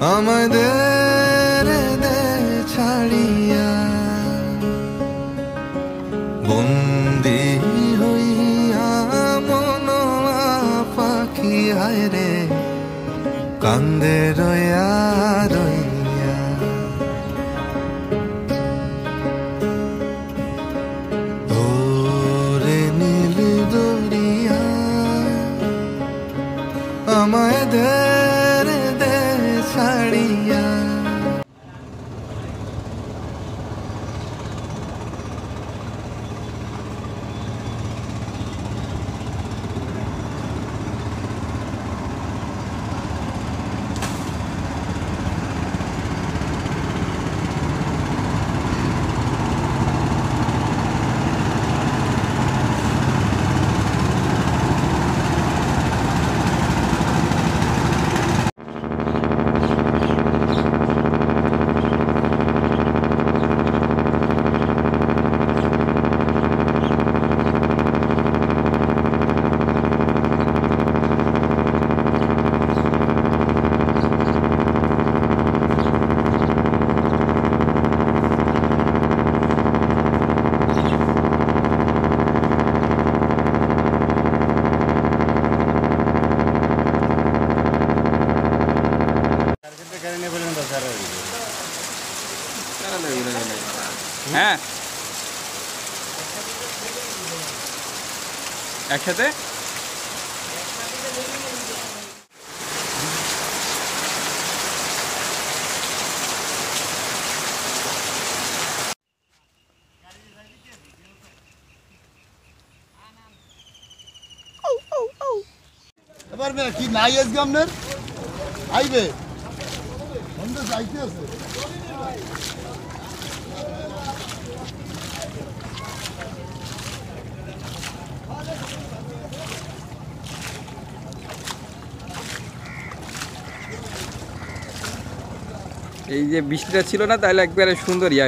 আমাদের ছাড়িয়া বন্দি হইয়া মনোয়া পাখি হায় রে কান্দে রইয়া রইয়া ওরে নীল দরিয়া আমায় দে ছাড়িয়া। হ্যাঁ একসাথে এবার কি নাই আজকে আপনার আইবে বন্ধু যাইতে আছে এই যে বৃষ্টিটা ছিল না তাহলে একবারে সুন্দর ইয়া